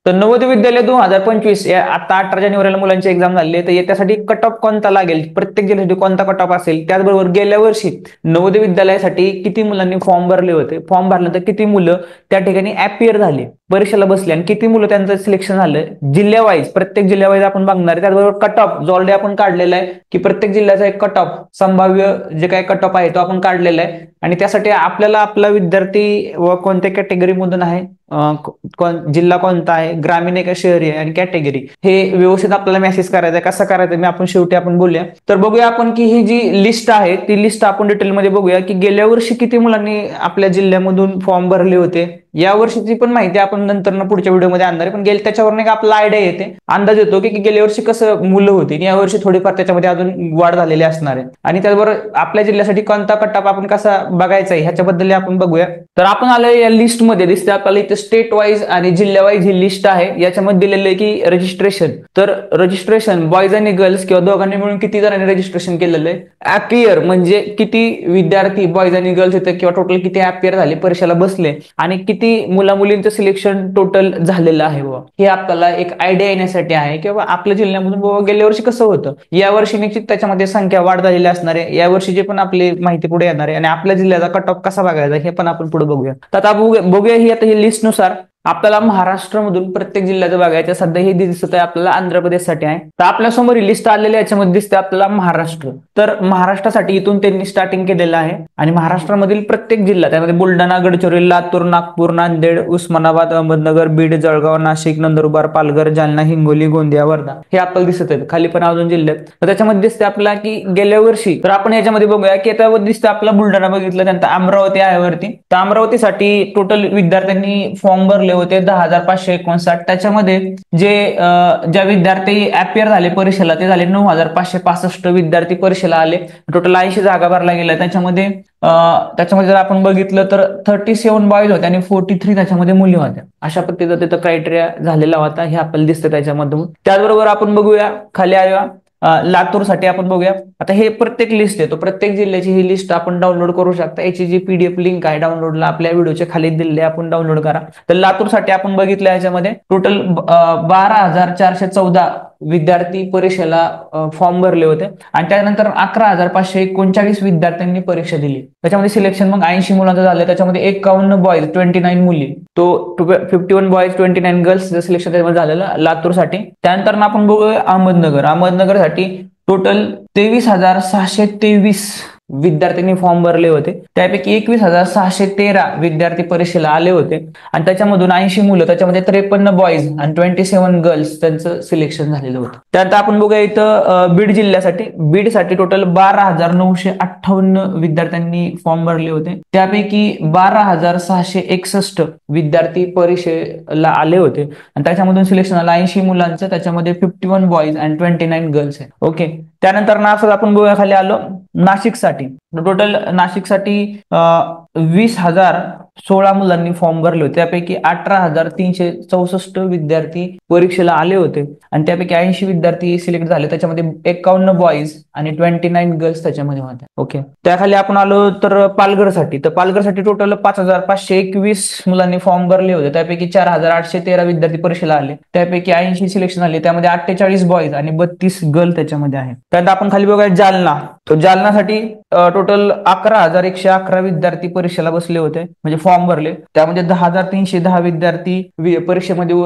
तर नवोदय विद्यालय 2025 आता 18 जानेवारीला मुलांची एक्झाम झाली आहे, तर त्यासाठी कट ऑफ कोणता लागेल, प्रत्येक जिल्ह्यासाठी कोणता कट ऑफ असेल, त्याचबरोबर गेल्या वर्षी नवोदय विद्यालयासाठी किती मुलांनी फॉर्म भरले होते, फॉर्म भरल्यानंतर किती मुलं त्या ठिकाणी अपियर झाले, परीक्षेला बसले आणि किती मुलं त्यांचं सिलेक्शन झालं जिल्ह्यावाईज, प्रत्येक जिल्ह्यावाईज आपण बघणार आहे. त्याचबरोबर कट ऑफ जो ऑलरेडी आपण काढलेला आहे की प्रत्येक जिल्ह्याचा एक कट ऑफ संभाव्य जे काही कट ऑफ आहे तो आपण काढलेला आहे आणि त्यासाठी आपल्याला आपला विद्यार्थी व कोणत्या कॅटेगरीमधून आहे, जिल्हा कोणता आहे, ग्रामीण आहे का शहरी आहे आणि कॅटेगरी, हे व्यवस्थित आपल्याला मेसेज करायचं आहे. कसं करायचं मी आपण शेवटी आपण बोलूया. तर बघूया आपण की ही जी लिस्ट आहे ती लिस्ट आपण डिटेलमध्ये बघूया की गेल्या वर्षी किती मुलांनी आपल्या जिल्ह्यामधून फॉर्म भरले होते. या वर्षीची पण माहिती आपण नंतर पुढच्या व्हिडिओमध्ये आणणार आहे, पण त्याच्यावर एक आपला आयडिया येते, अंदाज येतो की गेल्या वर्षी कसं मुलं होती, या वर्षी थोडीफार त्याच्यामध्ये अजून वाढ झालेली असणार आहे. आणि त्याचबरोबर आपल्या जिल्ह्यासाठी कोणता कट ऑफ आपण कसा बघायचा आहे ह्याच्याबद्दल आपण बघूया. तर आपण आलो या लिस्टमध्ये, दिसते आपल्याला इथे स्टेट वाईज आणि जिल्हा वाईज ही लिस्ट आहे. याच्यामध्ये दिलेलं आहे की रजिस्ट्रेशन, तर रजिस्ट्रेशन बॉयज आणि गर्ल्स किंवा दोघांनी मिळून किती जणांनी रजिस्ट्रेशन केलेलं आहे, अपियर म्हणजे किती विद्यार्थी बॉयज आणि गर्ल्स होते किंवा टोटल किती अपियर झाले, परीक्षेला बसले आणि किती मुला मुलींचं सिलेक्शन टोटल झालेलं आहे हे आपल्याला एक आयडिया येण्यासाठी आहे की आपल्या जिल्ह्यामधून गेल्या वर्षी कसं होतं. या वर्षी निश्चित त्याच्यामध्ये संख्या वाढ झालेली असणार आहे, या वर्षीची पण आपली माहिती पुढे येणार आहे आणि आपल्या जिल्ह्याचा कट ऑफ कसा बघायचा हे पण आपण पुढे बघूया. तर आता बघूया ही आता ही लिस्टनुसार आपल्याला महाराष्ट्रामधून प्रत्येक जिल्ह्याचं बघायचं. सध्या हे दिसत आहे आपल्याला आंध्र प्रदेशसाठी आहे, तर आपल्या समोर ही लिस्ट आलेली याच्यामध्ये दिसते आपल्याला महाराष्ट्र. तर महाराष्ट्रासाठी इथून त्यांनी स्टार्टिंग केलेलं आहे आणि महाराष्ट्रामधील प्रत्येक जिल्हा, त्यामध्ये बुलढाणा, गडचिरोली, लातूर, नागपूर, नांदेड, उस्मानाबाद, अहमदनगर, बीड, जळगाव, नाशिक, नंदुरबार, पालघर, जालना, हिंगोली, गोंदिया, वर्धा हे आपल्याला दिसत आहेत. खाली पण अजून जिल्ह्यात, तर त्याच्यामध्ये दिसते आपल्याला की गेल्या वर्षी, तर आपण याच्यामध्ये बघूया की आता दिसतं आपला बुलढाणा बघितलं, त्यानंतर अमरावती आहे वरती. तर अमरावतीसाठी टोटल विद्यार्थ्यांनी फॉर्म भरले होते 10,559. त्याच्यामध्ये ज्या विद्यार्थी अपियर झाले परीक्षेला ते झाले 9,565 विद्यार्थी परीक्षेला आले. टोटल 80 जागा भरला गेल्या. त्याच्यामध्ये जर आपण बघितलं तर 37 बॉयज होते आणि 43 त्याच्यामध्ये मुली होत्या. अशा पद्धतीचा तिथं क्रायटेरिया झालेला होता, हे आपल्याला दिसतं त्याच्यामधून. त्याचबरोबर आपण बघूया खाली आया लातूरसाठी आपण बघूया. आता हे प्रत्येक लिस्ट आहे, तो प्रत्येक जिल्ह्याची ही लिस्ट आपण डाउनलोड करू शकता. याची जी पीडीएफ लिंक आहे डाउनलोडला आपल्या व्हिडिओच्या खाली दिलेली आहे, आपण डाउनलोड करा. तर लातूरसाठी आपण बघितलं याच्यामध्ये टोटल 12,414 विद्यार्थी परीक्षेला फॉर्म भरले होते आणि त्यानंतर 11,539 विद्यार्थ्यांनी परीक्षा दिली. त्याच्यामध्ये सिलेक्शन मग 80 मुलांचं झालं. त्याच्यामध्ये 51 बॉयज 29 मुली, तो 51 बॉयज 29 गर्ल्स सिलेक्शन त्याच्यामध्ये झालेलं लातूरसाठी. त्यानंतर आपण बघूया अहमदनगरसाठी टोटल 23,623 विद्यार्थ्यांनी फॉर्म भरले होते. त्यापैकी 21,613 विद्यार्थी परीक्षेला आले होते आणि त्याच्यामधून 80 मुलं, त्याच्यामध्ये 53 बॉयज आणि 27 गर्ल्स त्यांचं सिलेक्शन झालेलं होतं. त्यानंतर आपण बघूया इथं बीड जिल्ह्यासाठी, बीडसाठी टोटल 12,958 विद्यार्थ्यांनी फॉर्म भरले होते. त्यापैकी 12,661 विद्यार्थी परीक्षेला आले होते आणि त्याच्यामधून सिलेक्शन आलं 80 मुलांचं, त्याच्यामध्ये 51 बॉयज आणि 29 गर्ल्स आहे. ओके. त्यानंतर नाशिक आपण बघूया खाली आलो. नाशिकसाठी टोटल 20,016 मुलांनी फॉर्म भरले होते. त्यापैकी 18,364 विद्यार्थी परीक्षेला आले होते आणि त्यापैकी 80 विद्यार्थी सिलेक्ट झाले. त्याच्यामध्ये 51 बॉयज आणि 29 गर्ल्स त्याच्यामध्ये होत्या. ओके. त्याखाली आपण आलो तर पालघरसाठी, तर पालघरसाठी टोटल 5,521 मुलांनी फॉर्म भरले होते. त्यापैकी 4,813 विद्यार्थी परीक्षेला आले. त्यापैकी 80 सिलेक्शन झाले. त्यामध्ये 48 बॉयज आणि 32 गर्ल त्याच्यामध्ये आहे. त्यानंतर आपण खाली बघूया जालना, तर जालनासाठी टोटल 11,111 विद्यार्थी परीक्षेला बसले होते, म्हणजे फॉर्म भरले. त्यामध्ये 10,310 विद्यार्थी परीक्षेमध्ये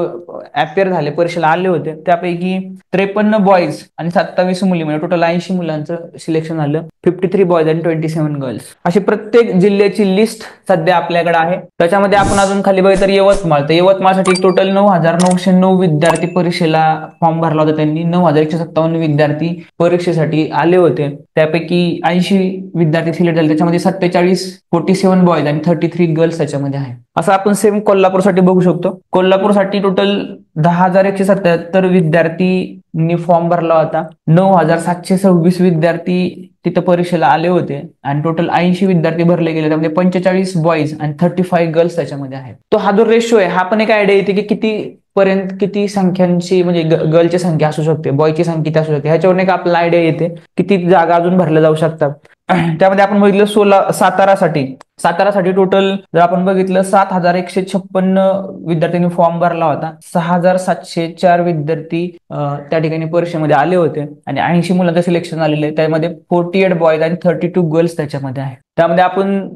अपियर झाले, परीक्षेला आले होते. त्यापैकी 53 बॉयज आणि 27 मुली, म्हणजे टोटल 80 मुलांचं सिलेक्शन झालं. 53 बॉयज आणि 27 गर्ल्स. अशी प्रत्येक जिल्ह्याची लिस्ट सध्या आपल्याकडे आहे. त्याच्यामध्ये आपण अजून खाली बघितलं तर यवतमाळ, तर यवतमाळसाठी टोटल 9,909 विद्यार्थी परीक्षेला फॉर्म भरला होता त्यांनी. 9,157 विद्यार्थी परीक्षेसाठी आले होते. त्यापैकी 80 विद्यार्थी सिलेक्ट झाले. त्याच्यामध्ये 47 बॉयज आणि 33 गर्ल्स त्याच्यामध्ये आहे. असं आपण सेम कोल्हापूरसाठी बघू शकतो. कोल्हापूरसाठी टोटल 10,177 विद्यार्थी फॉर्म भरला होता. 9,726 विद्यार्थी तिथं परीक्षेला आले होते आणि टोटल 80 विद्यार्थी भरले गेले. त्यामध्ये 45 बॉयज आणि 35 गर्ल्स त्याच्यामध्ये आहेत. तो हा जो रेशो आहे हा पण एक आयडिया येते की किती पर्यंत किती संख्यांची म्हणजे गर्लची संख्या असू शकते, बॉयची संख्या किती असू शकते, ह्याच्यावरून एक आपल्याला आयडिया येते किती जागा अजून भरल्या जाऊ शकतात. त्यामध्ये आपण बघितलं सातारासाठी टोटल जर आपण बघितलं 7,156 विद्यार्थ्यांनी फॉर्म भरला होता. 6,704 विद्यार्थी त्या ठिकाणी परीक्षेमध्ये आले होते आणि 80 मुलांचं सिलेक्शन आलेलं आहे. त्यामध्ये 48 बॉयज आणि 32 गर्ल्स त्याच्यामध्ये आहे. त्यामध्ये आपण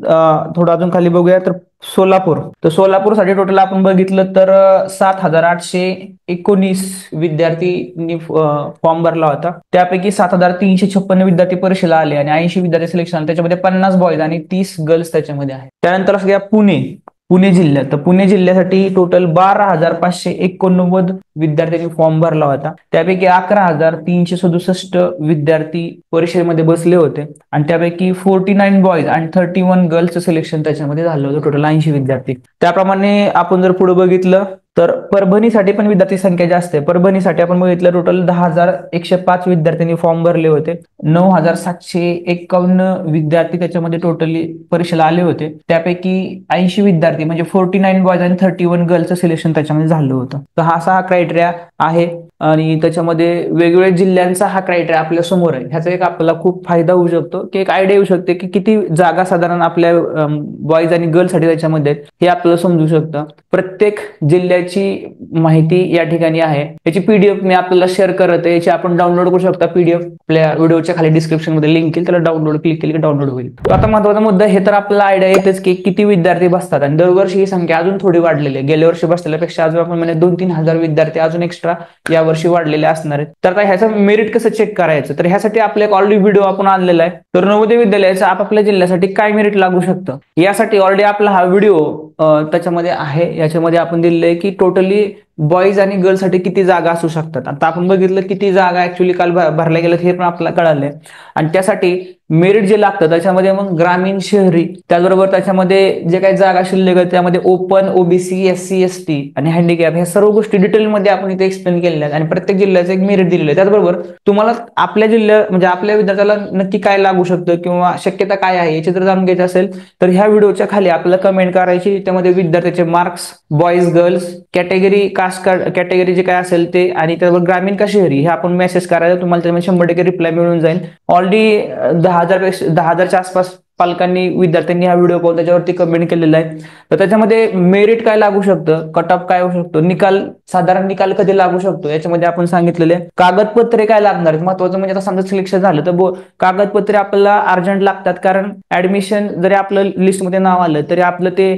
थोडं अजून खाली बघूया तर सोलापूरसाठी टोटल आपण बघितलं तर 7,819 विद्यार्थ्यांनी फॉर्म भरला होता. त्यापैकी 7,356 विद्यार्थी परीक्षेला आले आणि 80 विद्यार्थी सिलेक्शन आले. त्याच्यामध्ये 50 बॉयज आणि 30 गर्ल्स त्याच्यामध्ये आहे. त्यानंतर असं घ्या पुणे जिल्ह्यात, तर पुणे जिल्ह्यासाठी टोटल 12,589 विद्यार्थ्यांनी फॉर्म भरला होता. त्यापैकी 11,367 विद्यार्थी परीक्षेमध्ये बसले होते आणि त्यापैकी 49 बॉयज आणि 31 गर्ल्सचं सिलेक्शन त्याच्यामध्ये झालं होतं. टोटल 80 विद्यार्थी. त्याप्रमाणे आपण जर पुढे बघितलं तर परभणीसाठी पण विद्यार्थी संख्या जास्त आहे. परभणीसाठी आपण बघितलं टोटल 10,105 विद्यार्थ्यांनी फॉर्म भरले होते. 9,751 विद्यार्थी त्याच्यामध्ये टोटली परीक्षेला आले होते. त्यापैकी 80 विद्यार्थी म्हणजे 49 बॉयज आणि 31 गर्ल्सचं सिलेक्शन त्याच्यामध्ये झालं होतं. तर हा असा क्रायटेरिया आहे आणि त्याच्यामध्ये वेगवेगळ्या जिल्ह्यांचा हा क्रायटेरिया आपल्या समोर आहे. ह्याचा एक आपल्याला खूप फायदा होऊ शकतो की एक आयडिया येऊ शकते की किती जागा साधारण आपल्या बॉयज आणि गर्ल्ससाठी त्याच्यामध्ये आहेत हे आपल्याला समजू शकतं. प्रत्येक जिल्ह्याची माहिती या ठिकाणी आहे. याची पीडीएफ मी आपल्याला शेअर करत आहे. याची आपण डाउनलोड करू शकता. पीडीएफ आपल्या व्हिडिओच्या खाली डिस्क्रिप्शन मध्ये लिंक येईल, त्याला डाउनलोड क्लिक केली की डाउनलोड होईल. आता महत्वाचा मुद्दा हे तर आपल्याला आयडिया येतेच की किती विद्यार्थी बसतात आणि दरवर्षी ही संख्या अजून थोडी वाढलेली आहे. गेल्या वर्षी बसलेल्यापेक्षा अजून आपण म्हणजे 2-3 हजार विद्यार्थी अजून एक्स्ट्रा या वर्षी वाढलेले असणार आहेत. तर आता ह्याचं मेरिट कसं चेक करायचं, तर ह्यासाठी आपल्या एक ऑलरेडी व्हिडिओ आपण आणलेला आहे. तर नवोदय विद्यालयाचं आपापल्या जिल्ह्यासाठी काय मेरिट लागू शकतं यासाठी ऑलरेडी आपला हा व्हिडिओ त्याच्यामध्ये आहे. याच्यामध्ये आपण दिलेलं आहे की टोटली बॉयज आणि गर्ल्ससाठी किती जागा असू शकतात. आता आपण बघितलं किती जागा ऍक्च्युअली काल भरल्या गेल्यात हे पण आपल्याला कळालंय आणि त्यासाठी मेरिट जे लागतं त्याच्यामध्ये मग ग्रामीण, शहरी, त्याचबरोबर त्याच्यामध्ये जे काही जागा शिल्लक आहेत त्यामध्ये ओपन, ओबीसी, SC, ST आणि हँडिकॅप ह्या सर्व गोष्टी डिटेलमध्ये आपण इथे एक्सप्लेन केलेल्या आहेत आणि प्रत्येक जिल्ह्याचं एक मेरिट दिलेलं आहे. त्याचबरोबर तुम्हाला आपल्या जिल्ह्यात म्हणजे आपल्या विद्यार्थ्याला नक्की काय लागू शकतं किंवा शक्यता काय आहे याची जर जाणून घ्यायचं असेल तर ह्या व्हिडिओच्या खाली आपल्याला कमेंट करायची. त्यामध्ये विद्यार्थ्याचे marks, boys, girls, category, caste category जे काय असेल ते आणि त्याचबरोबर ग्रामीण का शहरी हे आपण मेसेज करायचं. तुम्हाला त्यामध्ये 100% रिप्लाय मिळून जाईल. ऑलरेडी 10,000च्या आसपास पालकांनी, विद्यार्थ्यांनी हा व्हिडिओ पाहून त्याच्यावरती कमेंट केलेला आहे. तर त्याच्यामध्ये मेरिट काय लागू शकतं, कट ऑफ काय होऊ शकतो, साधारण निकाल कधी लागू शकतो याच्यामध्ये आपण सांगितलेले. कागदपत्रे काय लागणार आहेत महत्वाचं म्हणजे आता समजा सिलेक्शन झालं तर कागदपत्रे आपल्याला अर्जंट लागतात. कारण ऍडमिशन जरी आपलं लिस्टमध्ये नाव आलं तरी आपलं ते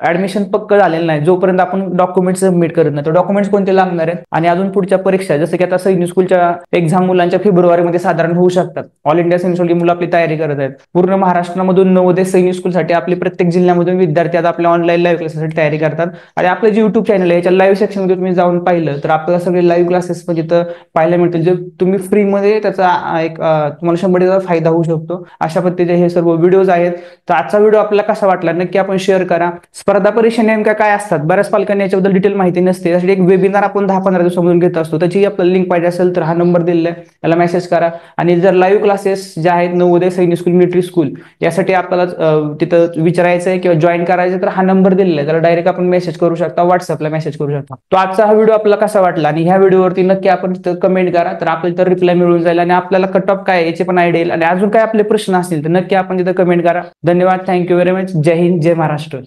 ऍडमिशन पक्क झालेलं नाही जोपर्यंत आपण डॉक्युमेंट सबमिट करत नाही. तर डॉक्युमेंट्स कोणते लागणार आहेत आणि अजून पुढच्या परीक्षा जसं की आता सैनिक स्कूलच्या एक्झाम मुलांच्या फेब्रुवारीमध्ये साधारण होऊ शकतात. ऑल इंडिया सैनिक स्कूलची मुलं आपली तयारी करत आहेत. पूर्ण महाराष्ट्रामधून नवोदय सैनिक स्कूलसाठी आपले प्रत्येक जिल्ह्यामधून विद्यार्थी आता आपल्या ऑनलाईन लाईव्ह क्लासेससाठी तयारी करतात आणि आपलं जे युट्यूब चॅनल आहे याच्या लाईव्ह सेक्शनमध्ये तुम्ही जाऊन पाहिलं तर आपल्याला सगळे लाईव्ह क्लासेस म्हणजे तिथं पाहायला मिळतील जे तुम्ही फ्रीमध्ये त्याचा एक तुम्हाला 100% फायदा होऊ शकतो. अशा पद्धतीचे हे सर्व व्हिडिओज आहेत. तर आजचा व्हिडिओ आपल्याला कसा वाटला नक्की आपण शेअर करा. स्पर्धा परीक्षा नेमक्या काय असतात बऱ्याच पालकांना याच्याबद्दल डिटेल माहिती नसते. त्यासाठी एक वेबिनार आपण 10-15 दिवसामधून घेत असतो. त्याची आपल्याला लिंक पाहिजे असेल तर हा नंबर दिलेला आहे, याला मेसेज करा. आणि जर लाईव्ह क्लासेस जे आहेत नवोदय सैनिक स्कूल, मिलिटरी स्कूल यासाठी आपल्याला तिथं विचारायचं आहे किंवा जॉईन करायचं तर हा नंबर दिलेला आहे, त्याला डायरेक्ट आपण मेसेज करू शकता, व्हॉट्सअपला मेसेज करू शकता. तो आजचा हा व्हिडिओ आपल्याला कसा वाटला आणि ह्या व्हिडिओवरती नक्की आपण तिथं कमेंट करा तर आपल्याला तर रिप्लाय मिळून जाईल आणि आपल्याला कट ऑफ काय याचे पण आयडिया येईल आणि अजून काय आपले प्रश्न असतील तर नक्की आपण तिथं कमेंट करा. धन्यवाद, थँक्यू व्हेरी मच. जय हिंद, जय महाराष्ट्र.